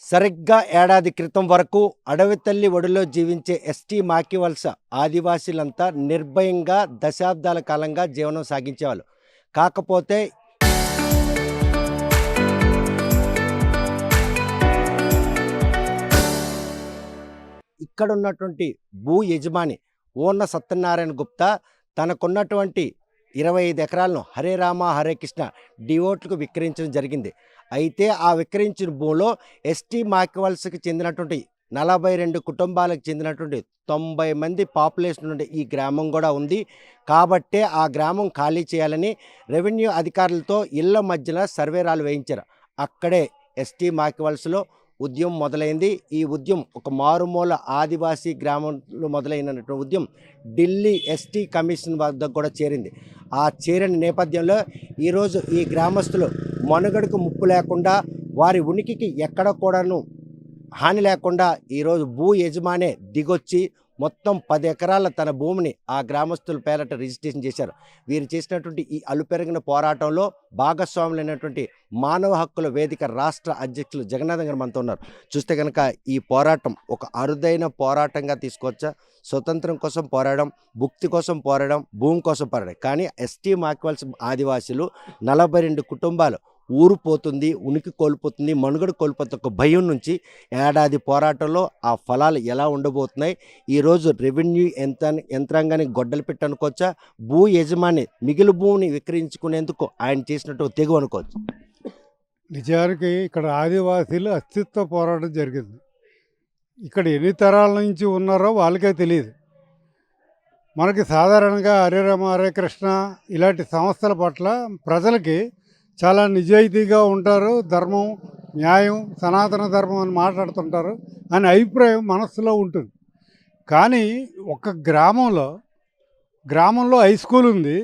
సరిగ్గా ఏడాది క్రితం వరకు అడవి తల్లి ఒడిలో జీవించే ఎస్టీ మాకివలస ఆదివాసీలంతా నిర్భయంగా దశాబ్దాల కాలంగా జీవనం సాగించేవాళ్ళు. కాకపోతే ఇక్కడున్నటువంటి భూ యజమాని ఓన్న సత్యనారాయణ గుప్తా తనకున్నటువంటి 25 ఎకరాలను హరే రామ హరే కృష్ణ డివోట్లకు విక్రయించడం జరిగింది. అయితే ఆ విక్రయించిన భూమిలో ఎస్టీ మాకివలసకి చెందినటువంటి 42 కుటుంబాలకు చెందినటువంటి 90 మంది పాపులేషన్ నుండి ఈ గ్రామం కూడా ఉంది. కాబట్టే ఆ గ్రామం ఖాళీ చేయాలని రెవెన్యూ అధికారులతో ఇళ్ల మధ్యన సర్వేరాలు వేయించారు. అక్కడే ఎస్టీ మాకివలసలో ఉద్యమం మొదలైంది. ఈ ఉద్యమం ఒక మారుమూల ఆదివాసీ గ్రామంలో మొదలైనటువంటి ఉద్యమం ఢిల్లీ ఎస్టీ కమిషన్ వద్ద కూడా చేరింది. ఆ చేరిన నేపథ్యంలో ఈరోజు ఈ గ్రామస్తులు మనుగడకు ముప్పు లేకుండా, వారి ఉనికికి ఎక్కడ కూడాను హాని లేకుండా ఈరోజు భూ యజమానే దిగొచ్చి మొత్తం 10 ఎకరాల తన భూమిని ఆ గ్రామస్తుల పేరట రిజిస్ట్రేషన్ చేశారు. వీరు చేసినటువంటి ఈ అలుపెరిగిన పోరాటంలో భాగస్వాములైనటువంటి మానవ హక్కుల వేదిక రాష్ట్ర అధ్యక్షులు జగన్నాథం గారు మనతో ఉన్నారు. చూస్తే కనుక ఈ పోరాటం ఒక అరుదైన పోరాటంగా తీసుకోవచ్చా? స్వతంత్రం కోసం పోరాడడం, భుక్తి కోసం పోరాడడం, భూమి కోసం పోరాడడం. కానీ ఎస్టీ మాకివలస ఆదివాసీలు 42 కుటుంబాలు ఊరు పోతుంది, ఉనికి కోల్పోతుంది, మనుగడ కోల్పోతుంది ఒక భయం నుంచి ఏడాది పోరాటంలో ఆ ఫలాలు ఎలా ఉండబోతున్నాయి? ఈరోజు రెవెన్యూ యంత్రాంగానికి గొడ్డలు పెట్టి అనుకోవచ్చా? భూ యజమాని మిగిలి భూమిని విక్రయించుకునేందుకు ఆయన చేసినట్టు తెగు అనుకోవచ్చు. నిజానికి ఇక్కడ ఆదివాసీలు అస్తిత్వ పోరాటం జరిగింది. ఇక్కడ ఎన్ని తరాల నుంచి ఉన్నారో వాళ్ళకే తెలియదు. మనకి సాధారణంగా హరే రామ హరే కృష్ణ ఇలాంటి సంస్థల పట్ల ప్రజలకి చాలా నిజాయితీగా ఉంటారు, ధర్మం న్యాయం సనాతన ధర్మం అని మాట్లాడుతుంటారు అనే అభిప్రాయం మనస్సులో ఉంటుంది. కానీ ఒక గ్రామంలో హై స్కూల్ ఉంది,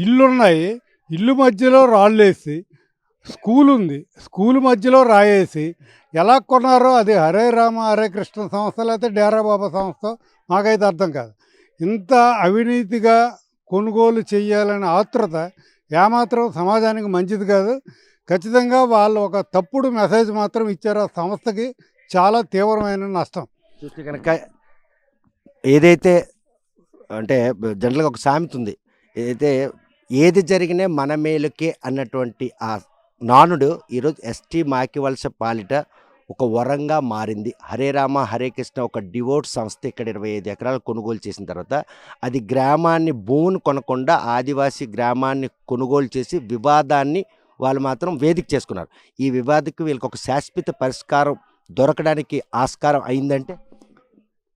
ఇల్లున్నాయి, ఇల్లు మధ్యలో రాళ్ళేసి స్కూల్ ఉంది, స్కూల్ మధ్యలో రాయేసి ఎలా కొన్నారో అది హరే రామ హరే కృష్ణ సంస్థ లేకపోతే డేరా బాబా సంస్థ మాకైతే అర్థం కాదు. ఇంత అవినీతిగా కొనుగోలు చేయాలనే ఆతృత ఏమాత్రం సమాజానికి మంచిది కాదు. ఖచ్చితంగా వాళ్ళు ఒక తప్పుడు మెసేజ్ మాత్రం ఇచ్చారు. ఆ సంస్థకి చాలా తీవ్రమైన నష్టం. చూస్తే కనుక ఏదైతే అంటే జనరల్గా ఒక సామెత ఉంది, ఏదైతే ఏది జరిగినా మన మేలుకే అన్నటువంటి ఆ నానుడు ఈరోజు ఎస్టీ మాకివలస పాలిట ఒక వరంగా మారింది. హరే రామ హరే కృష్ణ ఒక డివోట్ సంస్థ ఇక్కడ 25 ఎకరాలు కొనుగోలు చేసిన తర్వాత అది గ్రామాన్ని భూమిని కొనకుండా ఆదివాసీ గ్రామాన్ని కొనుగోలు చేసి వివాదాన్ని వాళ్ళు మాత్రం వేదిక చేసుకున్నారు. ఈ వివాదకు వీళ్ళకి ఒక శాశ్వత పరిష్కారం దొరకడానికి ఆస్కారం అయిందంటే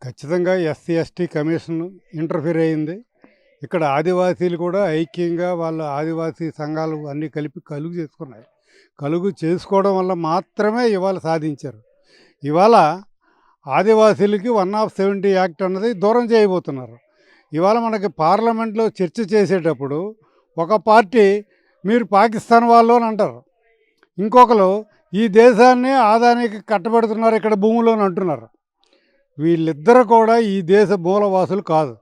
ఖచ్చితంగా ఎస్సీ ఎస్టీ కమిషన్ ఇంటర్ఫీర్ అయింది. ఇక్కడ ఆదివాసీలు కూడా ఐక్యంగా వాళ్ళ ఆదివాసీ సంఘాలు అన్నీ కలిపి కలుగు చేసుకోవడం వల్ల మాత్రమే ఇవాళ సాధించారు. ఇవాళ ఆదివాసీలకి 170 యాక్ట్ అన్నది దూరం చేయబోతున్నారు. ఇవాళ మనకి పార్లమెంట్లో చర్చ చేసేటప్పుడు ఒక పార్టీ మీరు పాకిస్తాన్ వాళ్ళు అని అంటారు, ఇంకొకరు ఈ దేశాన్ని ఆదానికి కట్టబెడుతున్నారు ఇక్కడ భూములోని అంటున్నారు. వీళ్ళిద్దరు కూడా ఈ దేశ మూలవాసులు కాదు,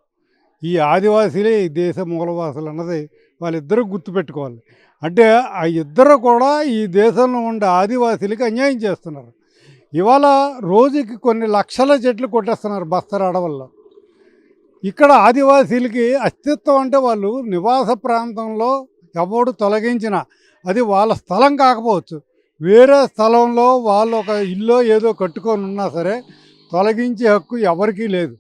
ఈ ఆదివాసీలే ఈ దేశ మూలవాసులు అన్నది వాళ్ళిద్దరూ గుర్తుపెట్టుకోవాలి. అంటే ఆ ఇద్దరు కూడా ఈ దేశంలో ఉండే ఆదివాసీలకి అన్యాయం చేస్తున్నారు. ఇవాళ రోజుకి కొన్ని లక్షల చెట్లు కొట్టేస్తున్నారు బస్తర్ అడవుల్లో. ఇక్కడ ఆదివాసీలకి అస్తిత్వం అంటే వాళ్ళు నివాస ప్రాంతంలో ఎవడు తొలగించిన అది వాళ్ళ స్థలం కాకపోవచ్చు, వేరే స్థలంలో వాళ్ళు ఒక ఇల్లు ఏదో కట్టుకొని ఉన్నా సరే తొలగించే హక్కు ఎవరికీ లేదు.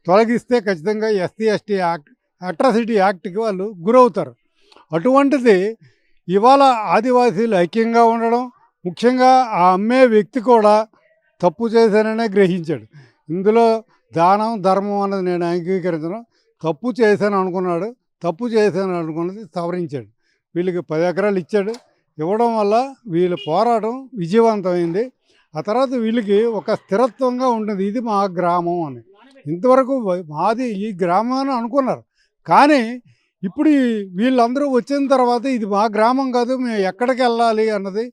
తొలగిస్తే ఖచ్చితంగా ఎస్సీ ఎస్టీ యాక్ట్ అట్రాసిటీ యాక్ట్కి వాళ్ళు గురవుతారు. అటువంటిది ఇవాళ ఆదివాసీలు ఐక్యంగా ఉండడం, ముఖ్యంగా ఆ అమ్మే వ్యక్తి కూడా తప్పు చేశాననే గ్రహించాడు. ఇందులో దానం ధర్మం అన్నది నేను అంగీకరించను, తప్పు చేశాను అనుకున్నాడు, తప్పు చేశాను అనుకున్నది సవరించాడు. వీళ్ళకి 10 ఎకరాలు ఇచ్చాడు. ఇవ్వడం వల్ల వీళ్ళ పోరాటం విజయవంతమైంది. ఆ తర్వాత వీళ్ళకి ఒక స్థిరత్వంగా ఉంటుంది, ఇది మా గ్రామం అని. ఇంతవరకు మాది ఈ గ్రామం అనుకున్నారు, కానీ ఇప్పుడు వీళ్ళందరూ వచ్చిన తర్వాత ఇది మా గ్రామం కాదు, మేము ఎక్కడికి వెళ్ళాలి అన్నది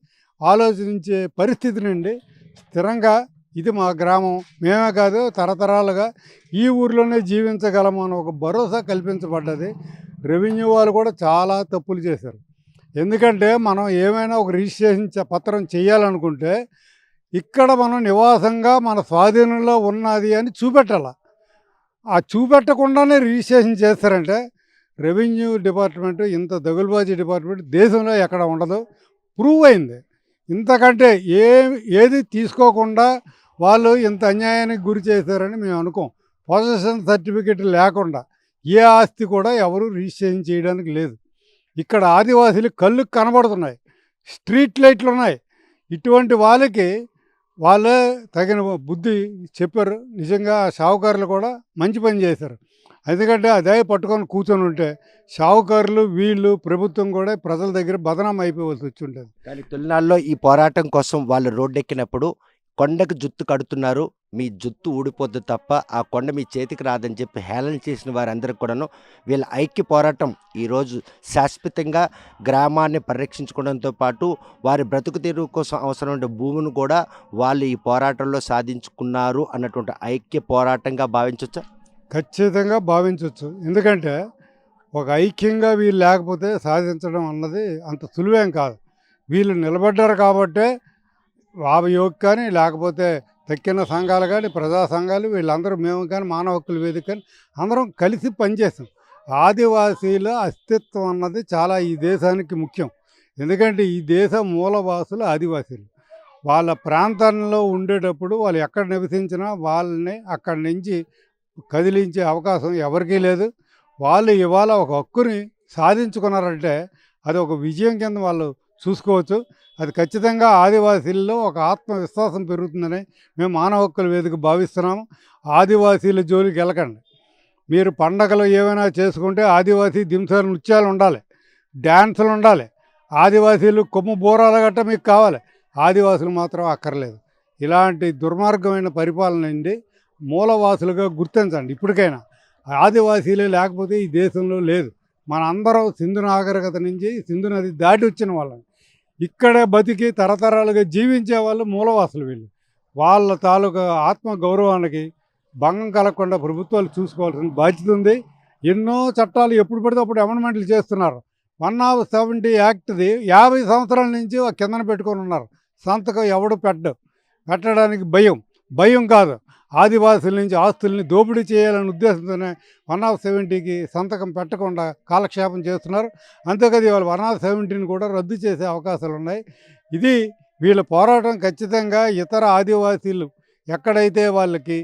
ఆలోచించే పరిస్థితి నుండి స్థిరంగా ఇది మా గ్రామం, మేమే కాదు తరతరాలుగా ఈ ఊరిలోనే జీవించగలము అని ఒక భరోసా కల్పించబడ్డది. రెవెన్యూ వాళ్ళు కూడా చాలా తప్పులు చేశారు. ఎందుకంటే మనం ఏమైనా ఒక రిజిస్ట్రేషన్ పత్రం చేయాలనుకుంటే ఇక్కడ మనం నివాసంగా మన స్వాధీనంలో ఉన్నది అని చూపెట్టాల. ఆ చూపెట్టకుండానే రిజిస్ట్రేషన్ చేస్తారంటే రెవెన్యూ డిపార్ట్మెంట్ ఇంత దగులుబాజీ డిపార్ట్మెంట్ దేశంలో ఎక్కడ ఉండదు. ప్రూవ్ అయింది. ఇంతకంటే ఏది తీసుకోకుండా వాళ్ళు ఇంత అన్యాయానికి గురి చేశారని మేము అనుకోం. పొజిషన్ సర్టిఫికెట్ లేకుండా ఏ ఆస్తి కూడా ఎవరు రిజిస్ట్రేషన్ చేయడానికి లేదు. ఇక్కడ ఆదివాసీలు కళ్ళుకి కనబడుతున్నాయి, స్ట్రీట్ లైట్లు ఉన్నాయి. ఇటువంటి వాళ్ళకి వాళ్ళే తగిన బుద్ధి చెప్పారు. నిజంగా షావుకారులు కూడా మంచి పని చేశారు. ఎందుకంటే అదే పట్టుకొని కూర్చొని ఉంటే షావుకారులు వీళ్ళు ప్రభుత్వం కూడా ప్రజల దగ్గర బదనాం అయిపోవలసి వచ్చి ఉంటుంది. కానీ తొలినాళ్ళలో ఈ పోరాటం కోసం వాళ్ళు రోడ్డెక్కినప్పుడు కొండకు జుత్తు కడుతున్నారు, మీ జుత్తు ఊడిపోద్దు తప్ప ఆ కొండ మీ చేతికి రాదని చెప్పి హేళన చేసిన వారందరికీ కూడాను వీళ్ళ ఐక్య పోరాటం ఈరోజు శాశ్వతంగా గ్రామాన్ని పరిరక్షించుకోవడంతో పాటు వారి బ్రతుకు తెరువు కోసం అవసరమైన భూమిని కూడా వాళ్ళు ఈ పోరాటంలో సాధించుకున్నారు అన్నటువంటి ఐక్య పోరాటంగా భావించవచ్చా? ఖచ్చితంగా భావించవచ్చు. ఎందుకంటే ఒక ఐక్యంగా వీళ్ళు లేకపోతే సాధించడం అన్నది అంత సులువేం కాదు. వీళ్ళు నిలబడ్డారు కాబట్టే యోగ్ కానీ లేకపోతే తక్కిన సంఘాలు కానీ ప్రజా సంఘాలు వీళ్ళందరూ మేము కానీ మానవ హక్కుల వేదిక కానీ అందరం కలిసి పనిచేస్తాం. ఆదివాసీల అస్తిత్వం అన్నది చాలా ఈ దేశానికి ముఖ్యం. ఎందుకంటే ఈ దేశ మూలవాసులు ఆదివాసీలు. వాళ్ళ ప్రాంతంలో ఉండేటప్పుడు వాళ్ళు ఎక్కడ నివసించినా వాళ్ళని అక్కడి నుంచి కదిలించే అవకాశం ఎవరికీ లేదు. వాళ్ళు ఇవాళ ఒక హక్కుని సాధించుకున్నారంటే అది ఒక విజయం కింద వాళ్ళు చూసుకోవచ్చు. అది ఖచ్చితంగా ఆదివాసీల్లో ఒక ఆత్మవిశ్వాసం పెరుగుతుందని మేము మానవ హక్కుల వేదిక భావిస్తున్నాము. ఆదివాసీల జోలికి వెళ్ళకండి. మీరు పండగలు ఏమైనా చేసుకుంటే ఆదివాసీ దింస నృత్యాలు ఉండాలి, డ్యాన్సులు ఉండాలి. ఆదివాసీలు కొమ్ము బోరాల గట్ట మీకు కావాలి, ఆదివాసులు మాత్రం అక్కర్లేదు. ఇలాంటి దుర్మార్గమైన పరిపాలన నుండి మూలవాసులుగా గుర్తించండి. ఇప్పటికైనా ఆదివాసీలే లేకపోతే ఈ దేశంలో లేదు. మన అందరం సింధు నాగరికత నుంచి సింధు నది దాటి వచ్చిన వాళ్ళని, ఇక్కడే బతికి తరతరాలుగా జీవించే వాళ్ళు మూలవాసులు. వీళ్ళు వాళ్ళ తాలూకా ఆత్మ గౌరవానికి భంగం కలగకుండా ప్రభుత్వాలు చూసుకోవాల్సిన బాధ్యత ఉంది. ఎన్నో చట్టాలు ఎప్పుడు పడితే అప్పుడు అమెండ్మెంట్లు చేస్తున్నారు. 170 యాక్ట్ది 50 సంవత్సరాల నుంచి కిందన పెట్టుకొని ఉన్నారు. సంతకం ఎవడు పెట్టడానికి భయం కాదు. ఆదివాసుల నుంచి ఆస్తుల్ని దోపిడీ చేయాలనే ఉద్దేశంతోనే 170కి సంతకం పెట్టకుండా కాలక్షేపం చేస్తున్నారు. అంతేకాదు ఇవాళ 170ని కూడా రద్దు చేసే అవకాశాలు ఉన్నాయి. ఇది వీళ్ళ పోరాటం ఖచ్చితంగా ఇతర ఆదివాసీలు ఎక్కడైతే వాళ్ళకి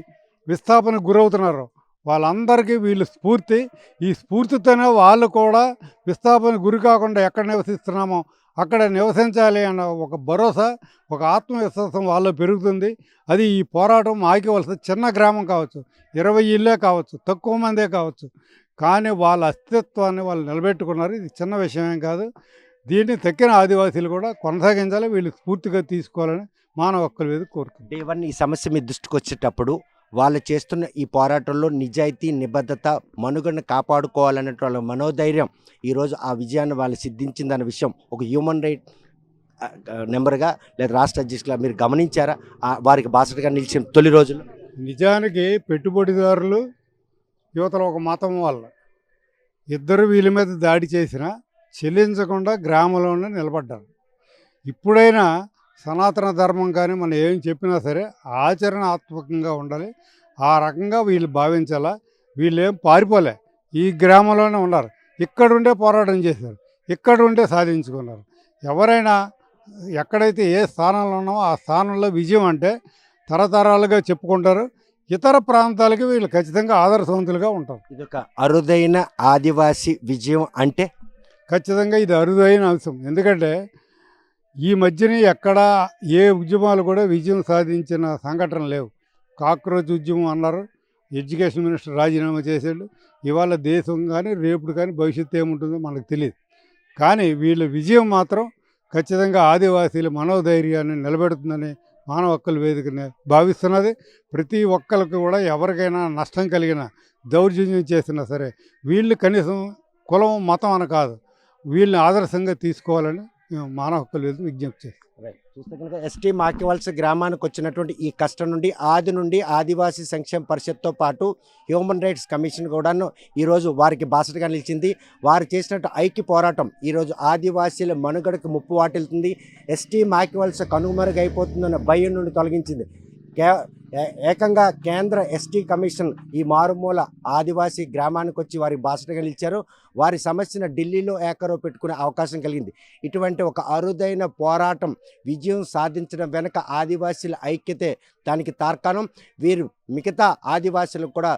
విస్థాపనకు గురవుతున్నారో వాళ్ళందరికీ వీళ్ళు స్ఫూర్తి. ఈ స్ఫూర్తితోనే వాళ్ళు కూడా విస్థాపన గురి కాకుండా ఎక్కడ నివసిస్తున్నామో అక్కడ నివసించాలి అన్న ఒక భరోసా, ఒక ఆత్మవిశ్వాసం వాళ్ళలో పెరుగుతుంది. అది ఈ పోరాటం ఆగివలసిన చిన్న గ్రామం కావచ్చు, 20 ఇళ్ళే కావచ్చు, తక్కువ మందే కావచ్చు, కానీ వాళ్ళ అస్తిత్వాన్ని వాళ్ళు నిలబెట్టుకున్నారు. ఇది చిన్న విషయమేం కాదు. దీన్ని తక్కిన ఆదివాసీలు కూడా కొనసాగించాలి, వీళ్ళు స్ఫూర్తిగా తీసుకోవాలని మానవ హక్కుల వేదిక కోరుతుంది. డే వన్ ఈ సమస్య మీ దృష్టికి వచ్చేటప్పుడు వాళ్ళు చేస్తున్న ఈ పోరాటంలో నిజాయితీ, నిబద్ధత, మనుగడను కాపాడుకోవాలన్నటువంటి వాళ్ళ మనోధైర్యం ఈరోజు ఆ విజయాన్ని వాళ్ళు సిద్ధించిందన్న విషయం ఒక హ్యూమన్ రైట్ నెంబర్గా లేదా రాష్ట్ర అధ్యక్షులుగా మీరు గమనించారా? వారికి బాసటగా నిలిచిన తొలి రోజులు నిజానికి పెట్టుబడిదారులు యువతల ఒక మతం వల్ల ఇద్దరు వీళ్ళ మీద దాడి చేసినా చెల్లించకుండా గ్రామంలోనే నిలబడ్డారు. ఇప్పుడైనా సనాతన ధర్మం కానీ మనం ఏం చెప్పినా సరే ఆచరణాత్మకంగా ఉండాలి. ఆ రకంగా వీళ్ళు భావించాలా. వీళ్ళేం పారిపోలే, ఈ గ్రామంలోనే ఉన్నారు, ఇక్కడుండే పోరాటం చేశారు, ఇక్కడుండే సాధించుకున్నారు. ఎవరైనా ఎక్కడైతే ఏ స్థానంలో ఉన్నామో ఆ స్థానంలో విజయం అంటే తరతరాలుగా చెప్పుకుంటారు. ఇతర ప్రాంతాలకి వీళ్ళు ఖచ్చితంగా ఆదర్శవంతులుగా ఉంటారు. ఇదొక అరుదైన ఆదివాసీ విజయం అంటే ఖచ్చితంగా ఇది అరుదైన అంశం. ఎందుకంటే ఈ మధ్యన ఎక్కడా ఏ ఉద్యమాలు కూడా విజయం సాధించిన సంఘటనలు లేవు. కాక్రోచ్ ఉద్యమం అన్నారు, ఎడ్యుకేషన్ మినిస్టర్ రాజీనామా చేసాడు. ఇవాళ దేశం కానీ రేపుడు కానీ భవిష్యత్తు ఏముంటుందో మనకు తెలియదు. కానీ వీళ్ళ విజయం మాత్రం ఖచ్చితంగా ఆదివాసీల మనోధైర్యాన్ని నిలబెడుతుందని మానవ హక్కుల వేదికని భావిస్తున్నది. ప్రతి ఒక్కరికి కూడా ఎవరికైనా నష్టం కలిగిన దౌర్జన్యం చేసినా సరే వీళ్ళు కనీసం కులం మతం అని కాదు, వీళ్ళని ఆదర్శంగా తీసుకోవాలని మానవ హక్కుల వేదిక విజ్ఞప్తి చేస్తాం. చూస్తే కనుక ఎస్టీ మాకివలస గ్రామానికి వచ్చినటువంటి ఈ కష్టం నుండి ఆది నుండి ఆదివాసీ సంక్షేమ పరిషత్తో పాటు హ్యూమన్ రైట్స్ కమిషన్ కూడాను ఈరోజు వారికి బాసటగా నిలిచింది. వారు చేసినట్టు ఐక్య పోరాటం ఈరోజు ఆదివాసీల మనుగడకు ముప్పు వాటిల్తుంది. ఎస్టీ మాకివలస కనుమరుగైపోతుందన్న భయం నుండి తొలగించింది. ఏకంగా కేంద్ర ఎస్టీ కమిషన్ ఈ మారుమూల ఆదివాసీ గ్రామానికి వచ్చి వారి బాసటగా నిలిచారు. వారి సమస్యను ఢిల్లీలో ఏకరో పెట్టుకునే అవకాశం కలిగింది. ఇటువంటి ఒక అరుదైన పోరాటం విజయం సాధించడం వెనుక ఆదివాసీల ఐక్యతే దానికి తార్కాణం. వీరు మిగతా ఆదివాసీలకు కూడా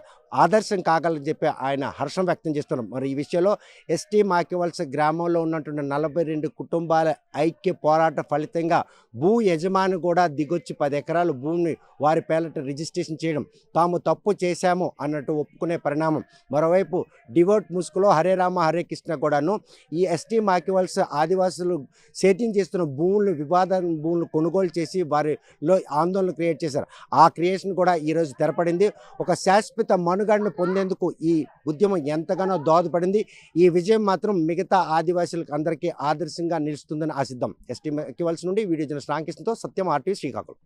ఆదర్శం కాగలని చెప్పి ఆయన హర్షం వ్యక్తం చేస్తున్నారు. మరి ఈ విషయంలో ఎస్టీ మాకివలస గ్రామంలో ఉన్నటువంటి 42 కుటుంబాల ఐక్య పోరాట ఫలితంగా భూ యజమాని కూడా దిగొచ్చి 10 ఎకరాల భూమిని వారి పేరిట రిజిస్ట్రేషన్ చేయడం, తాము తప్పు చేశాము అన్నట్టు ఒప్పుకునే పరిణామం. మరోవైపు డివోట్ ముసుగులో హరే రామ హరే కృష్ణ కూడాను ఈ ఎస్టీ మాకివలస ఆదివాసులు సేటింగ్ చేస్తున్న వివాద భూములు కొనుగోలు చేసి వారిలో ఆందోళన క్రియేట్ చేశారు. ఆ క్రియేషన్ కూడా ఈరోజు తెరపడింది. ఒక శాశ్వత మనుగడను పొందేందుకు ఈ ఉద్యమం ఎంతగానో దోహదపడింది. ఈ విజయం మాత్రం మిగతా ఆదివాసులకు అందరికీ ఆదర్శంగా నిలుస్తుందని ఆశిద్దాం. ఎస్టీ మాకివలస నుండి వీడియో జర్నలిస్ట్ రామకృష్ణతో సత్యం, RTV శ్రీకాకుళం.